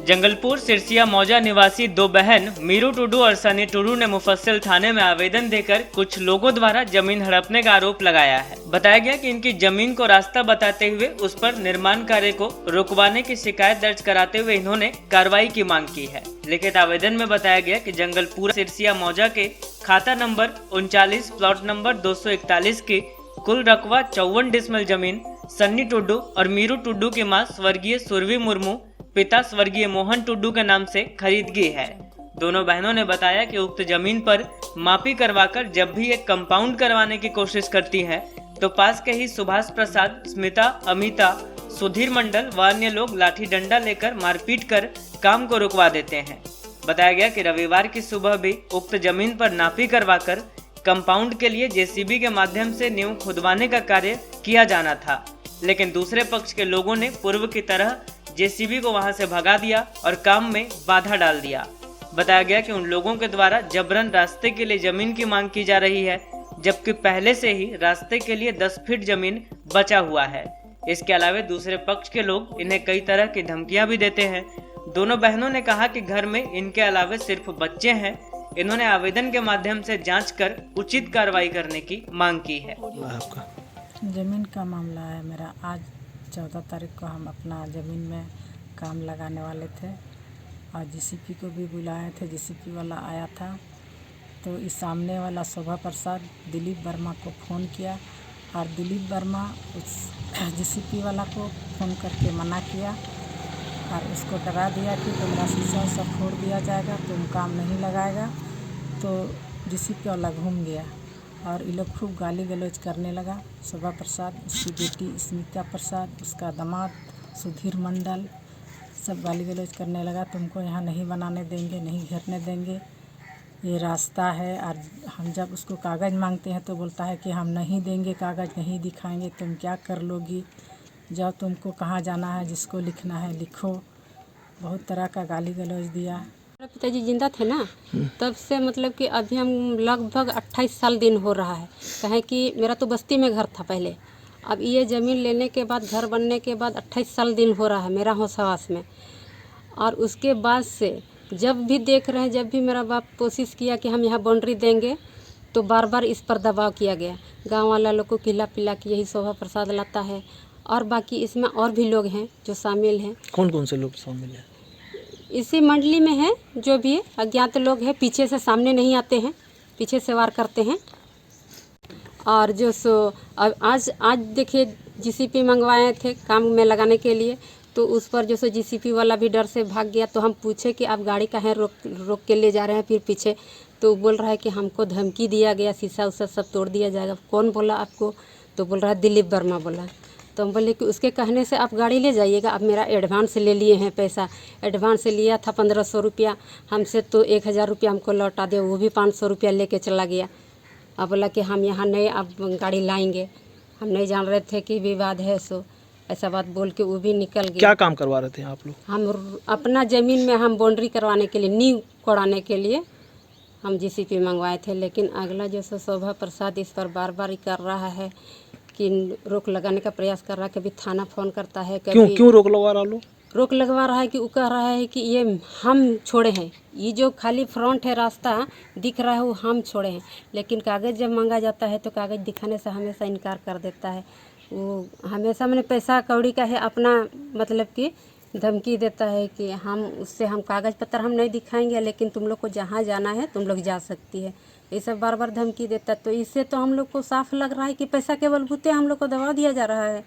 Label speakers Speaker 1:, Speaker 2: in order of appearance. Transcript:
Speaker 1: जंगलपुर सिरसिया मौजा निवासी दो बहन मीरू टुडू और सनी टुडू ने मुफस्सिल थाने में आवेदन देकर कुछ लोगों द्वारा जमीन हड़पने का आरोप लगाया है। बताया गया कि इनकी जमीन को रास्ता बताते हुए उस पर निर्माण कार्य को रुकवाने की शिकायत दर्ज कराते हुए इन्होंने कार्रवाई की मांग की है। लिखित आवेदन में बताया गया कि जंगलपुर सिरसिया मौजा के खाता नंबर 39 प्लॉट नंबर 241 की कुल रकबा 54 डिसमिल जमीन सन्नी टुडू और मीरू टुडू की मां स्वर्गीय सुरभि मुर्मू पिता स्वर्गीय मोहन टुडू के नाम से खरीदगी है। दोनों बहनों ने बताया कि उक्त जमीन पर मापी करवाकर जब भी एक कंपाउंड करवाने की कोशिश करती हैं, तो पास के ही सुभाष प्रसाद, स्मिता, अमिता, सुधीर मंडल व अन्य लोग लाठी डंडा लेकर मारपीट कर काम को रुकवा देते हैं। बताया गया कि रविवार की सुबह भी उक्त जमीन पर नापी करवाकर कंपाउंड के लिए जेसीबी के माध्यम से नींव खुदवाने का कार्य किया जाना था, लेकिन दूसरे पक्ष के लोगों ने पूर्व की तरह जेसीबी को वहां से भगा दिया और काम में बाधा डाल दिया। बताया गया कि उन लोगों के द्वारा जबरन रास्ते के लिए जमीन की मांग की जा रही है, जबकि पहले से ही रास्ते के लिए 10 फीट जमीन बचा हुआ है। इसके अलावा दूसरे पक्ष के लोग इन्हें कई तरह की धमकियां भी देते हैं। दोनों बहनों ने कहा कि घर में इनके अलावा सिर्फ बच्चे हैं। इन्होंने आवेदन के माध्यम से जांच कर उचित कार्रवाई करने की मांग की है।
Speaker 2: ज़मीन का मामला है मेरा। आज 14 तारीख को हम अपना ज़मीन में काम लगाने वाले थे और जीसीपी को भी बुलाए थे। जीसीपी वाला आया था तो इस सामने वाला शोभा प्रसाद दिलीप वर्मा को फ़ोन किया और दिलीप वर्मा उस जीसीपी वाला को फ़ोन करके मना किया और उसको डरा दिया कि तुम्हारा शीशा सब फोड़ दिया जाएगा, तुम काम नहीं लगाएगा। तो जीसीपी वाला घूम गया और ये लोग खूब गाली गलौज करने लगा। शोभा प्रसाद, उसकी बेटी स्मिता प्रसाद, उसका दामाद सुधीर मंडल सब गाली गलौज करने लगा। तुमको यहाँ नहीं बनाने देंगे, नहीं घेरने देंगे, ये रास्ता है। और हम जब उसको कागज़ मांगते हैं तो बोलता है कि हम नहीं देंगे, कागज़ नहीं दिखाएंगे, तुम क्या कर लोगी, जाओ तुमको कहाँ जाना है, जिसको लिखना है लिखो। बहुत तरह का गाली गलौज दिया।
Speaker 3: मेरे पिताजी जिंदा थे ना, तब से मतलब कि अभी हम लगभग 28 साल दिन हो रहा है। कहें कि मेरा तो बस्ती में घर था पहले, अब ये ज़मीन लेने के बाद घर बनने के बाद 28 साल दिन हो रहा है मेरा होशवास में। और उसके बाद से जब भी देख रहे हैं, जब भी मेरा बाप कोशिश किया कि हम यहाँ बाउंड्री देंगे तो बार बार इस पर दबाव किया गया। गाँव वाला लोग को खिला पिला के यही शोभा प्रसाद लाता है और बाकी इसमें और भी लोग हैं जो शामिल हैं।
Speaker 4: कौन कौन से लोग शामिल हैं?
Speaker 3: इसी मंडली में है जो भी अज्ञात लोग हैं, पीछे से सामने नहीं आते हैं, पीछे से वार करते हैं। और जो सो आज देखिए जीसीपी मंगवाए थे काम में लगाने के लिए, तो उस पर जो सो जीसीपी वाला भी डर से भाग गया। तो हम पूछे कि आप गाड़ी काहे रोक के ले जा रहे हैं फिर पीछे, तो बोल रहा है कि हमको धमकी दिया गया, शीशा उसा सब तोड़ दिया जाएगा। कौन बोला आपको? तो बोल रहा है दिलीप वर्मा बोला। तो हम बोले कि उसके कहने से आप गाड़ी ले जाइएगा। आप मेरा एडवांस ले लिए हैं, पैसा एडवांस लिया था 1500 रुपया हमसे, तो 1000 रुपया हमको लौटा दे, वो भी 500 रुपया लेके चला गया। अब बोला कि हम यहाँ नहीं आप गाड़ी लाएंगे। हम नहीं जान रहे थे कि विवाद है, सो ऐसा बात बोल के वो भी निकल गया।
Speaker 4: क्या काम करवा रहे थे आप लोग?
Speaker 3: हम अपना ज़मीन में हम बाउंड्री करवाने के लिए, नींव कोड़ाने के लिए हम जीसीपी मंगवाए थे। लेकिन अगला जो शोभा प्रसाद इस पर बार बार कर रहा है कि रोक लगाने का प्रयास कर रहा है। कभी थाना फ़ोन करता है, कभी
Speaker 4: क्यों रोक लगवा रहा लो?
Speaker 3: रोक लगवा रहा है कि वो कह रहा है कि ये हम छोड़े हैं, ये जो खाली फ्रंट है रास्ता दिख रहा है वो हम छोड़े हैं। लेकिन कागज़ जब मांगा जाता है तो कागज़ दिखाने से हमेशा इनकार कर देता है। वो हमेशा मैंने पैसा कौड़ी का है अपना मतलब कि धमकी देता है कि हम कागज़ पत्र हम नहीं दिखाएंगे, लेकिन तुम लोग को जहाँ जाना है तुम लोग जा सकती है, ये सब बार बार धमकी देता है। तो इससे तो हम लोग को साफ लग रहा है कि पैसा के बलबूते हम लोग को दबा दिया जा रहा है।